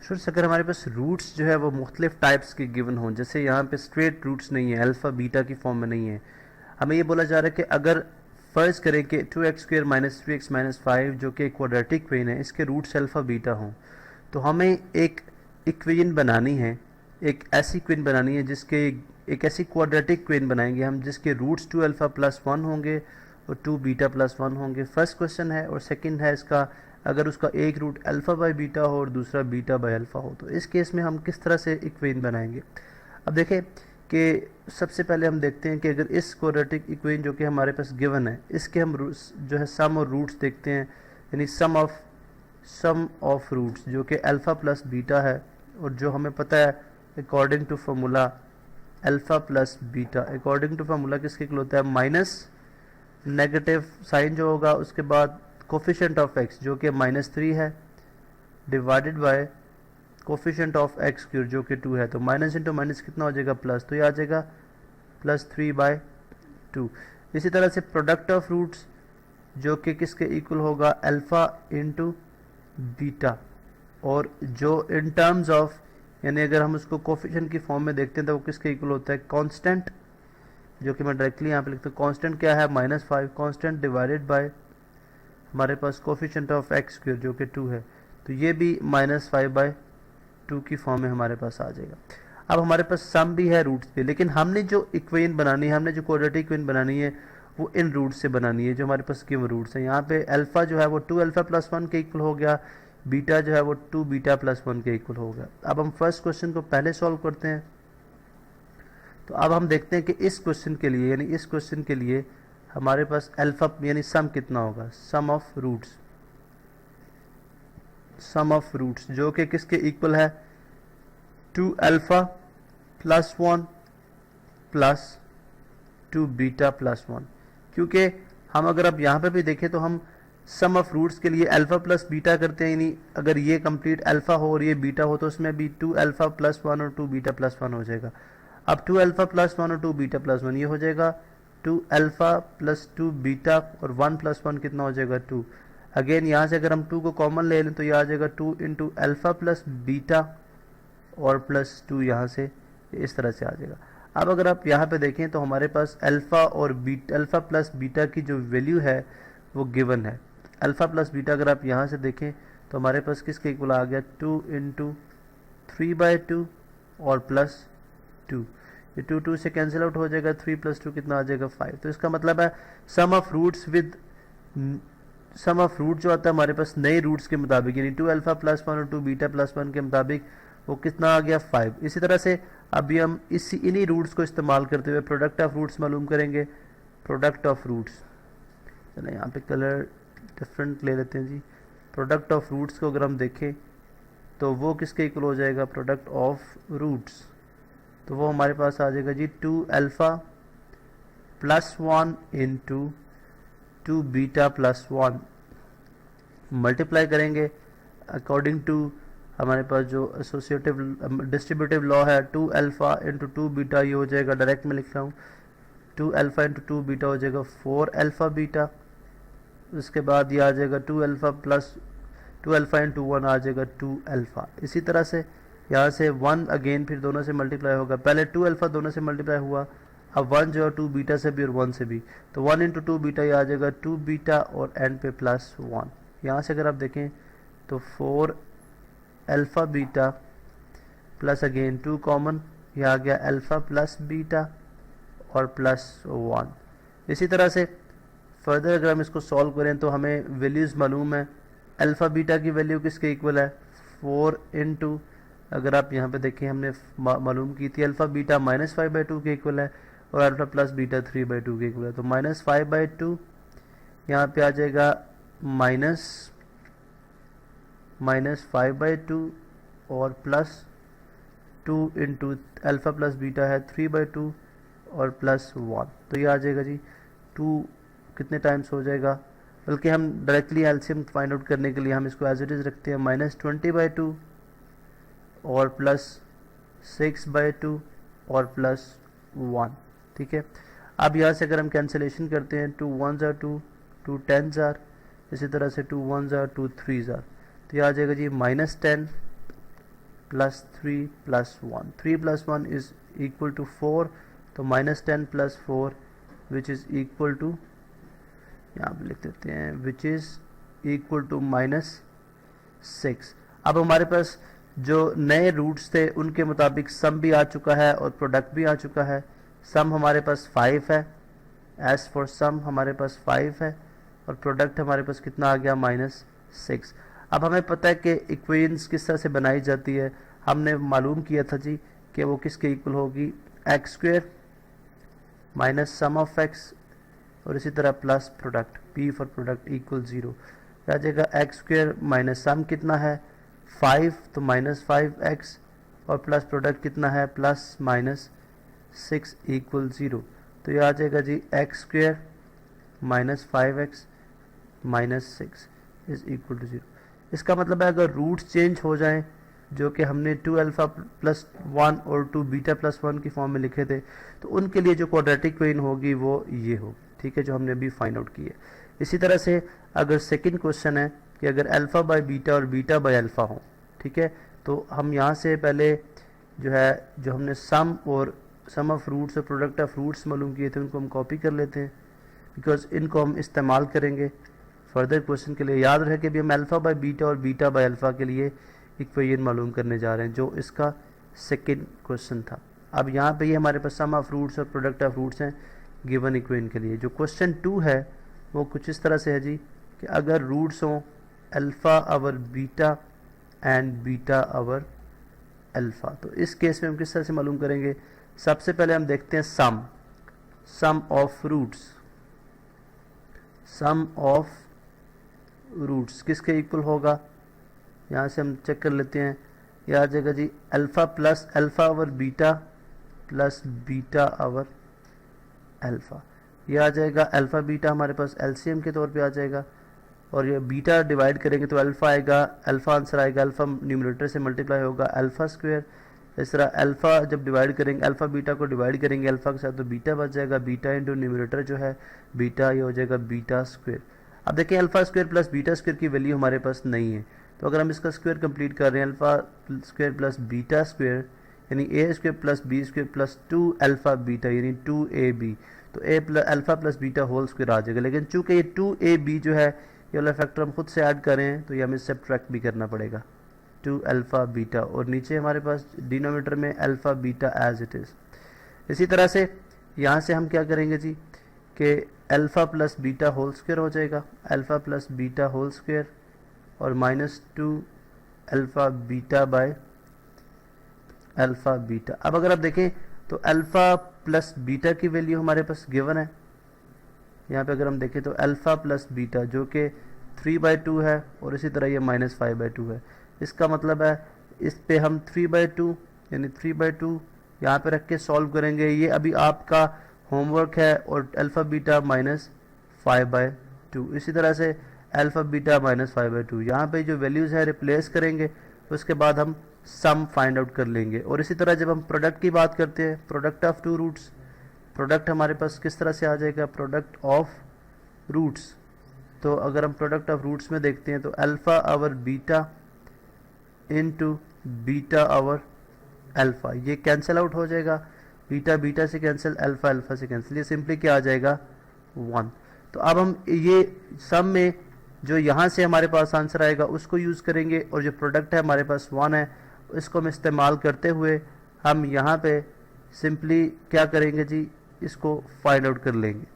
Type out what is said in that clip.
Students अगर हमारे पास roots जो है वो मुख्तलिफ टाइप्स के गिवन हों, जैसे यहाँ पे स्ट्रेट रूट्स नहीं है, अल्फ़ा बीटा की फॉर्म में नहीं है, हमें ये बोला जा रहा है कि अगर फ़र्ज़ करें कि 2x² माइनस 3x माइनस 5 जो कि क्वाड्रेटिक इक्वेशन है, इसके रूट्स अल्फ़ा बीटा हों, तो हमें एक इक्वेशन बनानी है, एक ऐसी इक्वेशन बनानी है जिसके एक ऐसी क्वाड्रेटिक इक्वेशन बनाएंगे हम जिसके रूट्स 2 अल्फ़ा प्लस 1 होंगे और 2 बीटा प्लस 1 होंगे। फर्स्ट क्वेश्चन है। और सेकंड है इसका, अगर उसका एक रूट अल्फ़ा बाय बीटा हो और दूसरा बीटा बाय अल्फ़ा हो, तो इस केस में हम किस तरह से इक्वेशन बनाएंगे। अब देखें कि सबसे पहले हम देखते हैं कि अगर इस क्वाड्रेटिक इक्वेशन जो कि हमारे पास गिवन है, इसके हम जो है सम और रूट्स देखते हैं, यानी सम ऑफ रूट्स जो कि अल्फ़ा प्लस बीटा है, और जो हमें पता है according to formula alpha plus beta, according to formula किसके इक्वल होता है, माइनस नेगेटिव साइन जो होगा, उसके बाद कोफिशिएंट ऑफ एक्स जो कि -3 है, divided by coefficient of x cube जो कि 2 है। तो माइनस इंटू माइनस कितना हो जाएगा, प्लस, तो ये आ जाएगा +3/2। इसी तरह से प्रोडक्ट ऑफ रूट्स जो कि किसके इक्वल होगा, अल्फ़ा इंटू बीटा, और जो इन टर्म्स ऑफ, यानी अगर हम उसको कोफिशिएंट की फॉर्म में देखते हैं तो वो किसके इक्वल होता है, कांस्टेंट, जो कि मैं डायरेक्टली यहाँ पे लिखता हूँ। कांस्टेंट क्या है, -5, कांस्टेंट डिवाइडेड बाय हमारे पास कोफिशिएंट ऑफ एक्स स्क्वायर जो कि 2 है, तो ये भी -5/2 की फॉर्म में हमारे पास आ जाएगा। अब हमारे पास सम भी है, रूट्स भी, लेकिन हमने जो इक्वेशन बनानी है, हमने जो क्वाड्रेटिक इक्वेशन बनानी है, वो इन रूट्स से बनानी है जो हमारे पास गिवन रूट्स हैं। यहाँ पे अल्फ़ा जो है वो 2 अल्फ़ा प्लस 1 के इक्वल हो गया, बीटा जो है वो 2 बीटा प्लस 1 के इक्वल हो गया। अब हम फर्स्ट क्वेश्चन को पहले सॉल्व करते हैं। तो अब हम देखते हैं कि इस क्वेश्चन के लिए, यानी इस क्वेश्चन के लिए हमारे पास अल्फ़ा यानी सम कितना होगा, सम ऑफ रूट्स जो कि किसके इक्वल है, 2 alpha plus 1 plus 2 beta plus 1। क्योंकि हम अगर अब यहाँ पे भी देखें तो हम सम ऑफ रूट्स के लिए अल्फ़ा प्लस बीटा करते हैं, यानी अगर ये कंप्लीट अल्फ़ा हो और ये बीटा हो तो उसमें भी 2 अल्फ़ा प्लस 1 और 2 बीटा प्लस 1 हो जाएगा। अब 2 अल्फ़ा प्लस 1 और 2 बीटा प्लस 1 ये हो जाएगा 2 अल्फ़ा प्लस 2 बीटा, और 1 प्लस 1 कितना हो जाएगा, 2। अगेन यहाँ से अगर हम 2 को कॉमन ले लें तो ये आ जाएगा 2 इंटू अल्फ़ा प्लस बीटा और प्लस 2, यहाँ से इस तरह से आ जाएगा। अब अगर आप यहाँ पे देखें तो हमारे पास अल्फ़ा और बीटा, अल्फ़ा प्लस बीटा की जो वैल्यू है वो गिवन है। अल्फ़ा प्लस बीटा अगर आप यहाँ से देखें तो हमारे पास किसके इक्वल आ गया, 2 इंटू 3/2 और प्लस 2, ये 2 से कैंसिल आउट हो जाएगा, 3 + 2 कितना आ जाएगा, 5। तो इसका मतलब है सम ऑफ रूट जो आता है हमारे पास नए रूट्स के मुताबिक, यानी 2 अल्फ़ा प्लस 1 और 2 बीटा प्लस 1 के मुताबिक वो कितना आ गया, 5। इसी तरह से अभी हम इन्हीं रूट्स को इस्तेमाल करते हुए प्रोडक्ट ऑफ रूट्स मालूम करेंगे। प्रोडक्ट ऑफ रूट्स, चलो यहाँ पे कलर डिफरेंट ले लेते हैं जी। प्रोडक्ट ऑफ रूट्स को अगर हम देखें तो वो किसके इक्वल हो जाएगा, प्रोडक्ट ऑफ रूट्स, तो वो हमारे पास आ जाएगा जी 2 alpha plus 1 into 2 beta plus 1, multiply करेंगे अकॉर्डिंग टू हमारे पास जो एसोसिएटिव डिस्ट्रीब्यूटिव लॉ है, 2 अल्फ़ा इंटू 2 बीटा, ये हो जाएगा, डायरेक्ट में लिख रहा हूँ, 2 अल्फ़ा इंटू 2 बीटा हो जाएगा 4 अल्फ़ा बीटा। उसके बाद ये आ जाएगा 2 अल्फ़ा प्लस 2 अल्फ़ा इंटू 1 आ जाएगा 2 अल्फ़ा। इसी तरह से यहाँ से 1 अगेन फिर दोनों से मल्टीप्लाई होगा, पहले 2 अल्फ़ा दोनों से मल्टीप्लाई हुआ, अब 1 जो है 2 बीटा से भी और 1 से भी, तो 1 इंटू 2 बीटा ये आ जाएगा 2 बीटा और एंड पे प्लस 1। यहाँ से अगर आप देखें तो 4 alpha beta plus again 2 common, ये आ गया अल्फ़ा प्लस बीटा और प्लस 1। इसी तरह से फर्दर अगर हम इसको सॉल्व करें तो हमें वैल्यूज़ मालूम है। अल्फ़ा बीटा की वैल्यू किसके इक्वल है, 4 इंटू, अगर आप यहाँ पे देखें हमने मालूम की थी अल्फ़ा बीटा -5/2 के इक्वल है और अल्फ़ा प्लस बीटा 3/2 के इक्वल है, तो -5/2 यहाँ पे आ जाएगा -5/2 और plus 2 into alpha plus beta है 3/2 और प्लस 1, तो ये आ जाएगा जी 2 कितने टाइम्स हो जाएगा, बल्कि हम डायरेक्टली एलसीएम फाइंड आउट करने के लिए हम इसको एज इट इज़ रखते हैं, -20/2 और प्लस 6/2 और प्लस 1। ठीक है, अब यहाँ से अगर हम कैंसिलेशन करते हैं, 2 1s are 2, 2 10s are, इसी तरह से 2 1s are 2 3s are, तो ये आ जाएगा जी -10 plus 3 plus 1, 3 plus 1 is equal to 4, तो -10 plus 4 which is equal to, यहाँ पे लिख देते हैं, विच इज़ इक्वल टू -6। अब हमारे पास जो नए रूट्स थे उनके मुताबिक सम भी आ चुका है और प्रोडक्ट भी आ चुका है। सम हमारे पास 5 है, एज फॉर सम हमारे पास 5 है, और प्रोडक्ट हमारे पास कितना आ गया, -6। अब हमें पता है कि इक्वेशंस किस तरह से बनाई जाती है। हमने मालूम किया था जी कि वो किसके इक्वल होगी, x square minus sum of x, और इसी तरह plus product, P for product equal 0। आ जाएगा एक्स स्क्वेयर माइनस सम कितना है 5, तो -5x, और प्लस प्रोडक्ट कितना है +-6 इक्वल 0। तो ये आ जाएगा जी x square -5x -6 is equal to 0। इसका मतलब है अगर रूट्स चेंज हो जाएं, जो कि हमने 2α + 1 और 2β + 1 की फॉर्म में लिखे थे, तो उनके लिए जो क्वाड्रेटिक इक्वेशन होगी वो ये होगी, ठीक है, जो हमने अभी फाइंड आउट की है। इसी तरह से अगर सेकंड क्वेश्चन है कि अगर α/β और β/α हो, ठीक है, तो हम यहाँ से पहले जो है, जो हमने सम ऑफ रूट्स और प्रोडक्ट ऑफ रूट्स मालूम किए थे उनको हम कॉपी कर लेते हैं, बिकॉज इनको हम इस्तेमाल करेंगे फर्दर क्वेश्चन के लिए। याद रहे कि अभी हम α/β और β/α के लिए इक्वेशन मालूम करने जा रहे हैं, जो इसका सेकंड क्वेश्चन था। अब यहाँ पे ये हमारे पास सम ऑफ रूट्स और प्रोडक्ट ऑफ रूट्स हैं गिवन इक्वेशन के लिए। जो क्वेश्चन 2 है वो कुछ इस तरह से है जी कि अगर रूट्स हों α/β एंड β/α, तो इस केस में हम किस तरह से मालूम करेंगे। सबसे पहले हम देखते हैं सम ऑफ रूट्स किसके इक्वल होगा। यहाँ से हम चेक कर लेते हैं, यह आ जाएगा जी α + α/β + β/α। यह आ जाएगा α/β हमारे पास एलसीएम के तौर पे आ जाएगा, और ये बीटा डिवाइड करेंगे तो अल्फ़ा आएगा, अल्फ़ा आंसर आएगा, अल्फ़ा न्यूमरेटर से मल्टीप्लाई होगा अल्फ़ा स्क्वायर। इस तरह अल्फ़ा जब डिवाइड करेंगे, अल्फ़ा बीटा को डिवाइड करेंगे अल्फ़ा के साथ, तो बीटा बच जाएगा, बीटा इंटू न्यूमरेटर जो है बीटा, ये हो जाएगा बीटा स्क्वायर। अब देखिए alpha square plus beta square की वैल्यू हमारे पास नहीं है, तो अगर हम इसका स्क्वायर कंप्लीट कर रहे हैं, alpha square plus beta square यानी a square plus b square plus 2α/β यानी 2ab, तो alpha plus beta whole square आ जाएगा। लेकिन चूंकि ये 2ab जो है ये वाला फैक्टर हम खुद से ऐड कर रहे हैं, तो ये हमें सब्ट्रैक्ट भी करना पड़ेगा 2α/β, और नीचे हमारे पास डिनोमिनेटर में α/β एज इट इज़। इसी तरह से यहाँ से हम क्या करेंगे जी कि alpha plus beta whole square हो जाएगा, alpha plus beta whole square और -2α/β। अब अगर आप देखें तो अल्फ़ा प्लस बीटा की वैल्यू हमारे पास गिवन है। यहाँ पे अगर हम देखें तो अल्फ़ा प्लस बीटा जो कि 3/2 है, और इसी तरह ये -5/2 है। इसका मतलब है इस पे हम 3/2 यानी 3/2 यहाँ पे रख के सॉल्व करेंगे। ये अभी आपका होमवर्क है, और अल्फ़ा बीटा -5/2। इसी तरह से अल्फ़ा बीटा -5/2 यहाँ पे जो वैल्यूज़ है रिप्लेस करेंगे, उसके बाद हम सम फाइंड आउट कर लेंगे। और इसी तरह जब हम प्रोडक्ट की बात करते हैं, प्रोडक्ट ऑफ 2 रूट्स, प्रोडक्ट हमारे पास किस तरह से आ जाएगा, प्रोडक्ट ऑफ रूट्स। तो अगर हम प्रोडक्ट ऑफ रूट्स में देखते हैं तो α/β इंटू β/α, ये कैंसिल आउट हो जाएगा, बीटा बीटा से कैंसिल, अल्फ़ा अल्फ़ा से कैंसिल, ये सिंपली क्या आ जाएगा 1। तो अब हम ये सम में जो यहाँ से हमारे पास आंसर आएगा उसको यूज़ करेंगे, और जो प्रोडक्ट है हमारे पास 1 है, इसको हम इस्तेमाल करते हुए हम यहाँ पे सिंपली क्या करेंगे जी, इसको फाइंड आउट कर लेंगे।